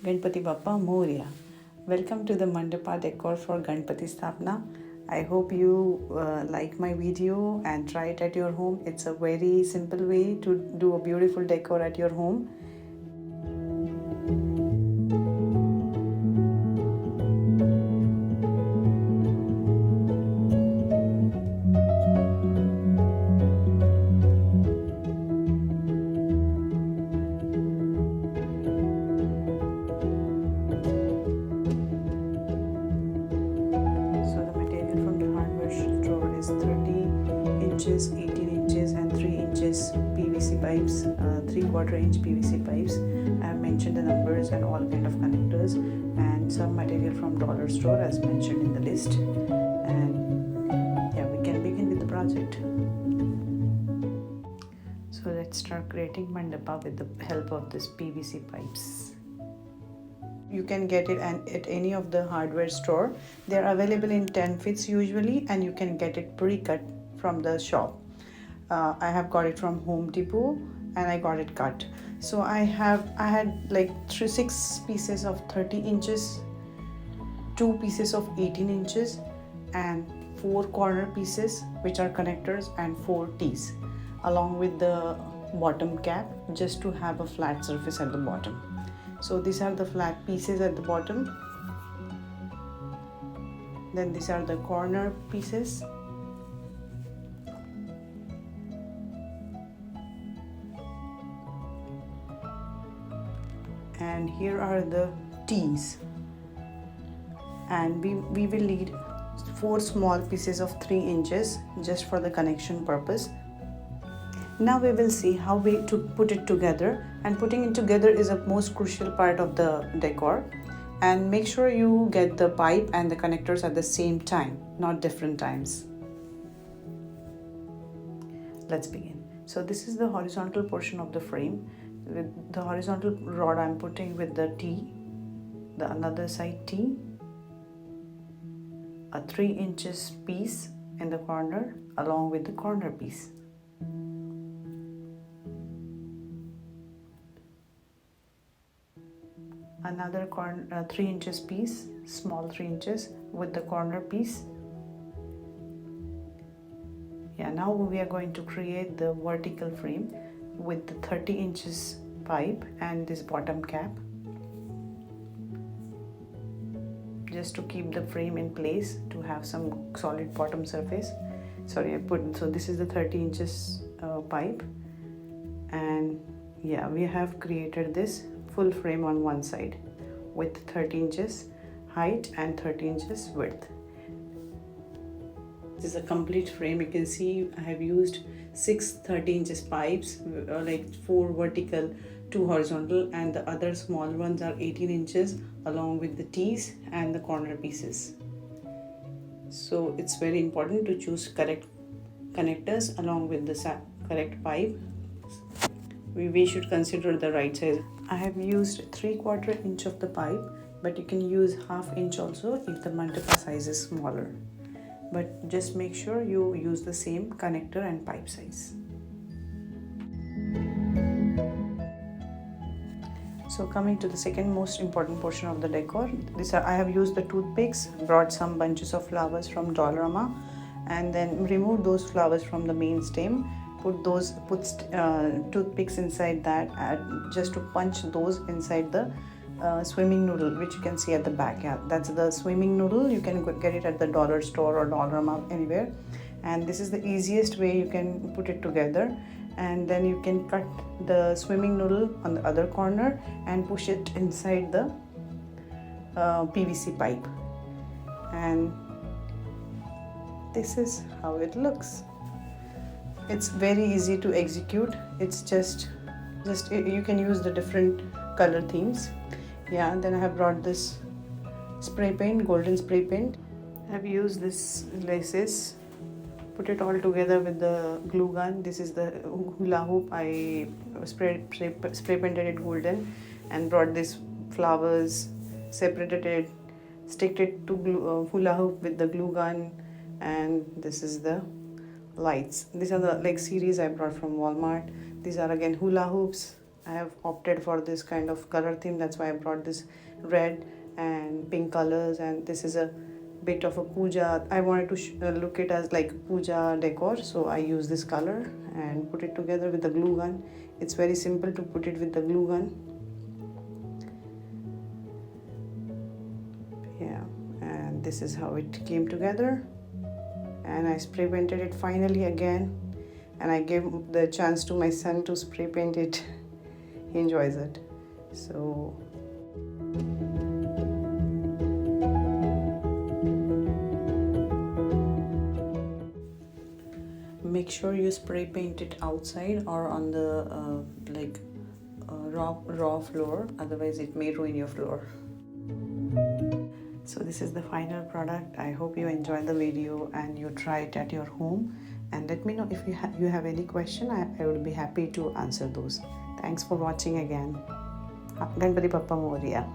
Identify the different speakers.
Speaker 1: Ganapati Bappa Moria. Welcome to the mandapa decor for Ganapati Stapna. I hope you like my video and try it at your home. It's a very simple way to do a beautiful decor at your home. So the material from the hardware store is 30 inches, 18 inches and 3 inches PVC pipes, 3/4 inch PVC pipes. I have mentioned the numbers and all kind of connectors, and some material from dollar store as mentioned in the list. And yeah, we can begin with the project. So let's start creating mandapa with the help of this PVC pipes. You can get it at any of the hardware store. They are available in 10 fits usually, and you can get it pre-cut from the shop. I have got it from Home Depot and I got it cut. So I had like 6 pieces of 30 inches, 2 pieces of 18 inches and 4 corner pieces which are connectors and 4 T's, along with the bottom cap, just to have a flat surface at the bottom. So these are the flat pieces at the bottom. Then these are the corner pieces. And here are the T's. And we will need 4 small pieces of 3 inches just for the connection purpose. Now we will see how we to put it together, and putting it together is a most crucial part of the decor. And make sure you get the pipe and the connectors at the same time, not different times. Let's begin. So this is the horizontal portion of the frame. With the horizontal rod I'm putting with the T, the another side T, a 3 inches piece in the corner along with the corner piece. Another 3 inches piece, small 3 inches with the corner piece. Yeah, now we are going to create the vertical frame with the 30 inches pipe and this bottom cap, just to keep the frame in place, to have some solid bottom surface. So this is the 30 inches pipe, and yeah, we have created this full frame on one side with 30 inches height and 30 inches width. This is a complete frame. You can see I have used 6 30 inches pipes, like 4 vertical, 2 horizontal, and the other small ones are 18 inches along with the T's and the corner pieces. So it's very important to choose correct connectors along with the correct pipe. We should consider the right size. I have used 3/4 inch of the pipe, but you can use 1/2 inch also if the mandapa size is smaller. But just make sure you use the same connector and pipe size. So coming to the second most important portion of the decor, I have used the toothpicks, brought some bunches of flowers from Dollarama, and then removed those flowers from the main stem. Put toothpicks inside that, just to punch those inside the swimming noodle, which you can see at the back. Yeah, that's the swimming noodle. You can get it at the dollar store or Dollarama, anywhere. And this is the easiest way you can put it together. And then you can cut the swimming noodle on the other corner and push it inside the PVC pipe. And this is how it looks. It's very easy to execute. It's just you can use the different color themes. Yeah, then I have brought this spray paint, golden spray paint. I have used this laces, put it all together with the glue gun. This is the hula hoop. I spray painted it golden and brought these flowers, separated it, sticked it to hula hoop with the glue gun, and this is the lights. These are the series I brought from Walmart. These are again hula hoops, I have opted for this kind of color theme. That's why I brought this red and pink colors, and this is a bit of a puja. I wanted to look it as like puja decor, so I use this color and put it together with the glue gun. It's very simple to put it with the glue gun. Yeah, and this is how it came together, and I spray painted it finally again, and I gave the chance to my son to spray paint it. He enjoys it. So make sure you spray paint it outside or on the raw floor, otherwise it may ruin your floor. So this is the final product. I hope you enjoyed the video and you try it at your home, and let me know if you have any question. I would be happy to answer those. Thanks for watching again. Ganapati Bappa Moria.